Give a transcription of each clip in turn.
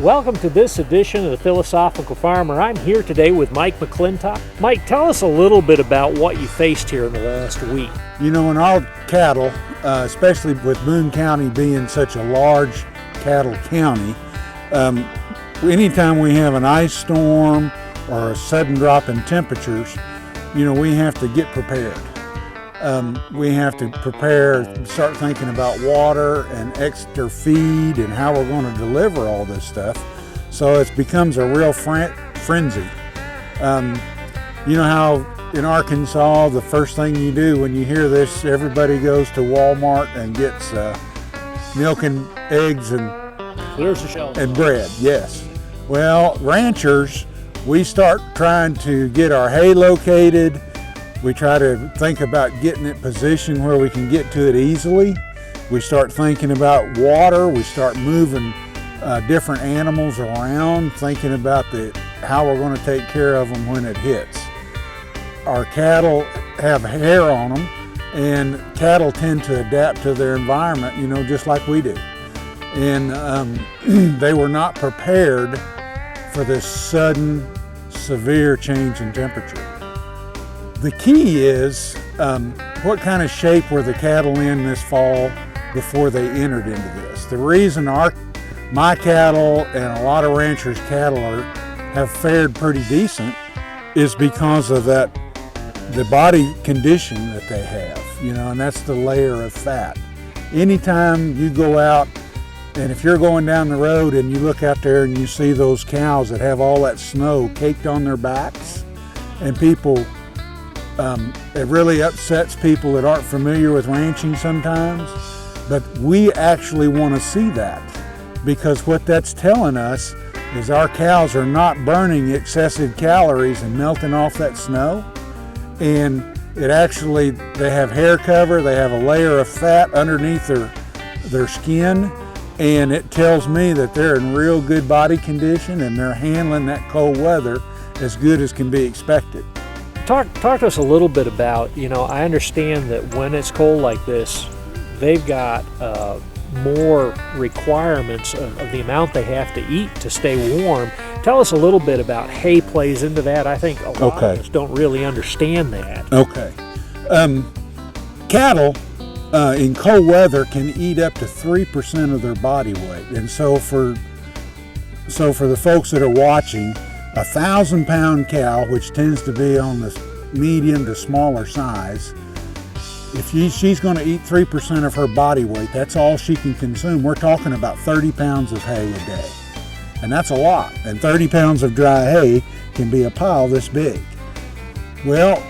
Welcome to this edition of the Philosophical Farmer. I'm here today with Mike McClintock. Mike, tell us a little bit about what you faced here in the last week. You know, in our cattle, especially with Boone County being such a large cattle county, anytime we have an ice storm or a sudden drop in temperatures, you know, we have to get prepared. We have to prepare, start thinking about water and extra feed and how we're going to deliver all this stuff. So it becomes a real frenzy. You know how in Arkansas, the first thing you do when you hear this, everybody goes to Walmart and gets milk and eggs and Clears the shelves. And bread, yes. Well, ranchers, we start trying to get our hay located. We try to think about getting it positioned where we can get to it easily. We start thinking about water. We start moving different animals around, thinking about how we're going to take care of them when it hits. Our cattle have hair on them, and cattle tend to adapt to their environment, you know, just like we do. And they were not prepared for this sudden, severe change in temperature. The key is what kind of shape were the cattle in this fall before they entered into this. The reason my cattle and a lot of ranchers' cattle have fared pretty decent is because of the body condition that they have, you know, and that's the layer of fat. Anytime you go out, and if you're going down the road and you look out there and you see those cows that have all that snow caked on their backs, and people, it really upsets people that aren't familiar with ranching sometimes, but we actually want to see that, because what that's telling us is our cows are not burning excessive calories and melting off that snow, and they have hair cover, they have a layer of fat underneath their skin, and it tells me that they're in real good body condition and they're handling that cold weather as good as can be expected. Talk to us a little bit about, you know, I understand that when it's cold like this, they've got more requirements of the amount they have to eat to stay warm. Tell us a little bit about hay plays into that. I think a lot of us don't really understand that. Okay. Cattle in cold weather can eat up to 3% of their body weight. And so for the folks that are watching, 1,000-pound cow, which tends to be on the medium to smaller size, if she's going to eat 3% of her body weight, that's all she can consume. We're talking about 30 pounds of hay a day. And that's a lot. And 30 pounds of dry hay can be a pile this big. Well,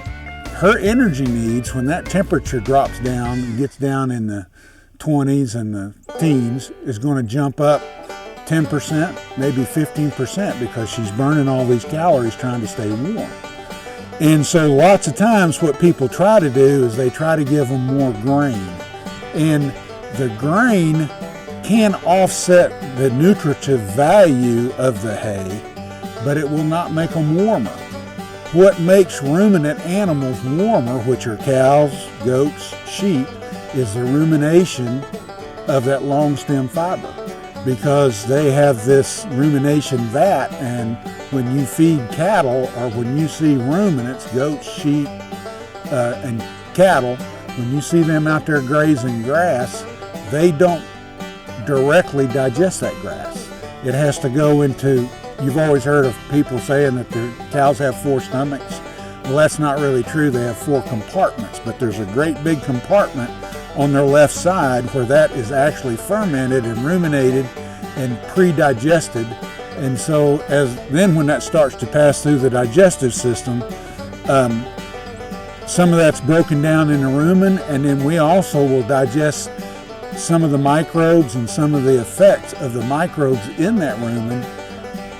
her energy needs, when that temperature drops down and gets down in the 20s and the teens, is going to jump up 10%, maybe 15%, because she's burning all these calories trying to stay warm. And so lots of times what people try to do is they try to give them more grain. And the grain can offset the nutritive value of the hay, but it will not make them warmer. What makes ruminant animals warmer, which are cows, goats, sheep, is the rumination of that long stem fiber, because they have this rumination vat, and when you feed cattle, or when you see ruminants, goats, sheep, and cattle, when you see them out there grazing grass, they don't directly digest that grass. It has to go into, you've always heard of people saying that the cows have 4 stomachs. Well, that's not really true. They have 4 compartments, but there's a great big compartment on their left side where that is actually fermented and ruminated and pre-digested. And so then when that starts to pass through the digestive system, some of that's broken down in the rumen, and then we also will digest some of the microbes and some of the effects of the microbes in that rumen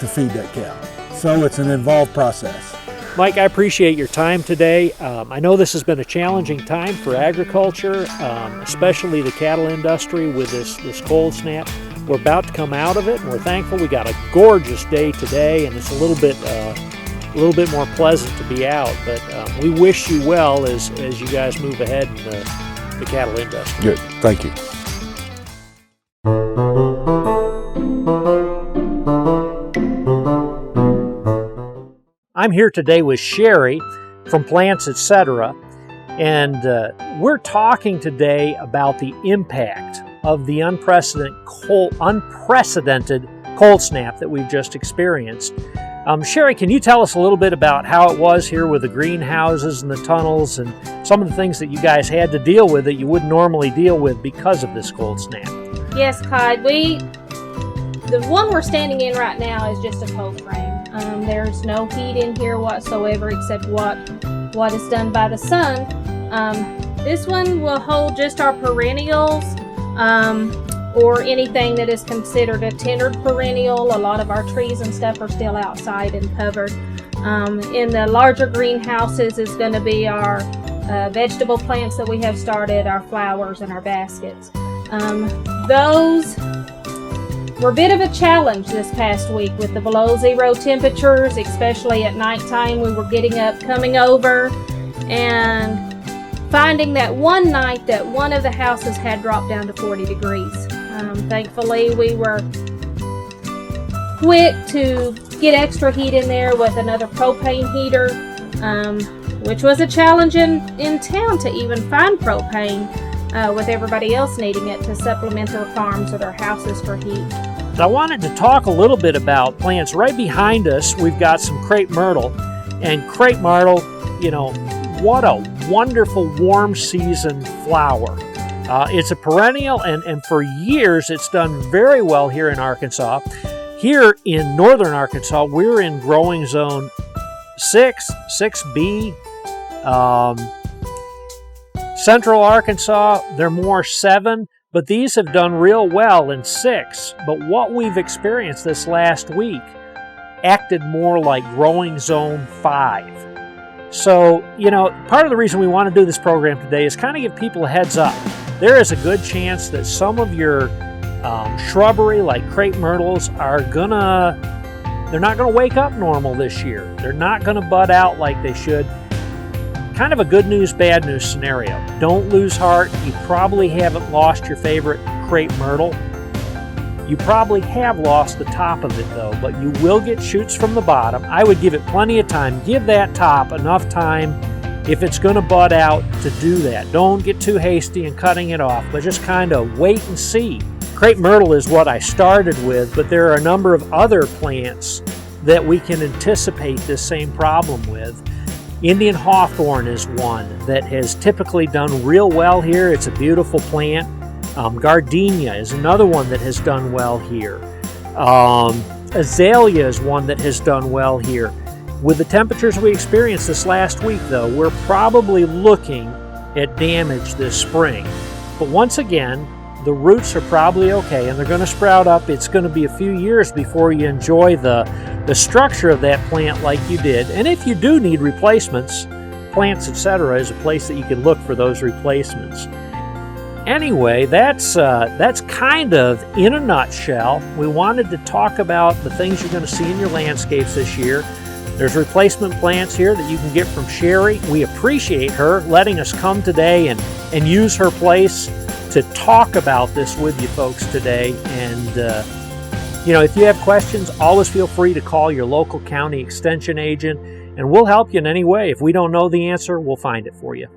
to feed that cow. So it's an involved process. Mike, I appreciate your time today. I know this has been a challenging time for agriculture, especially the cattle industry with this cold snap. We're about to come out of it, and we're thankful. We got a gorgeous day today, and it's a little bit more pleasant to be out. But we wish you well as you guys move ahead in the cattle industry. Good. Thank you. I'm here today with Sherrie from Plants Etc. And we're talking today about the impact of the unprecedented cold snap that we've just experienced. Sherrie, can you tell us a little bit about how it was here with the greenhouses and the tunnels and some of the things that you guys had to deal with that you wouldn't normally deal with because of this cold snap? Yes, Clyde. The one we're standing in right now is just a cold frame. There's no heat in here whatsoever except what is done by the sun. This one will hold just our perennials, or anything that is considered a tenured perennial. A lot of our trees and stuff are still outside and covered. In the larger greenhouses is going to be our vegetable plants that we have started, our flowers and our baskets. Those were a bit of a challenge this past week with the below zero temperatures, especially at nighttime. We were getting up, coming over, and finding that one night that one of the houses had dropped down to 40 degrees. Thankfully, we were quick to get extra heat in there with another propane heater, which was a challenge in town to even find propane with everybody else needing it to supplement their farms or their houses for heat. I wanted to talk a little bit about plants. Right behind us, we've got some crepe myrtle. And crepe myrtle, you know, what a wonderful warm season flower. It's a perennial, and for years it's done very well here in Arkansas. Here in northern Arkansas, we're in growing zone 6, 6B. Central Arkansas, they're more 7, but these have done real well in 6. But what we've experienced this last week acted more like growing zone 5. So, you know, part of the reason we want to do this program today is kind of give people a heads up. There is a good chance that some of your shrubbery, like crepe myrtles, they're not going to wake up normal this year. They're not going to bud out like they should. Kind of a good news, bad news scenario. Don't lose heart. You probably haven't lost your favorite crepe myrtle. You probably have lost the top of it though, but you will get shoots from the bottom. I would give it plenty of time. Give that top enough time if it's going to bud out to do that. Don't get too hasty in cutting it off, but just kind of wait and see. Crepe myrtle is what I started with, but there are a number of other plants that we can anticipate this same problem with. Indian hawthorn is one that has typically done real well here. It's a beautiful plant. Gardenia is another one that has done well here. Azalea is one that has done well here. With the temperatures we experienced this last week, though, we're probably looking at damage this spring. But once again, the roots are probably okay, and they're going to sprout up. It's going to be a few years before you enjoy the structure of that plant like you did. And if you do need replacements, Plants Etc. is a place that you can look for those replacements. Anyway, that's kind of in a nutshell. We wanted to talk about the things you're going to see in your landscapes this year. There's replacement plants here that you can get from Sherrie. We appreciate her letting us come today and use her place to talk about this with you folks today. And, you know, if you have questions, always feel free to call your local county extension agent, and we'll help you in any way. If we don't know the answer, we'll find it for you.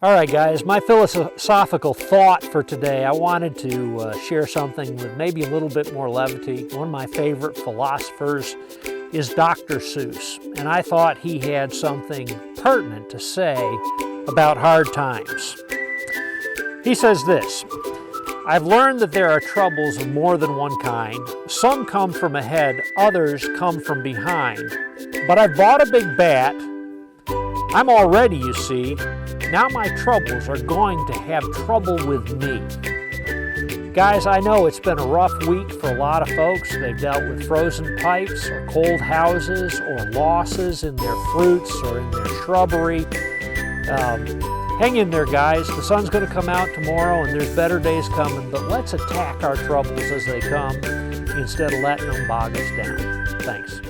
All right, guys, my philosophical thought for today, I wanted to share something with maybe a little bit more levity. One of my favorite philosophers is Dr. Seuss, and I thought he had something pertinent to say about hard times. He says this: I've learned that there are troubles of more than one kind. Some come from ahead, others come from behind. But I've bought a big bat. I'm all ready, you see. Now my troubles are going to have trouble with me. Guys, I know it's been a rough week for a lot of folks. They've dealt with frozen pipes or cold houses or losses in their fruits or in their shrubbery. Hang in there, guys. The sun's going to come out tomorrow and there's better days coming, but let's attack our troubles as they come instead of letting them bog us down. Thanks.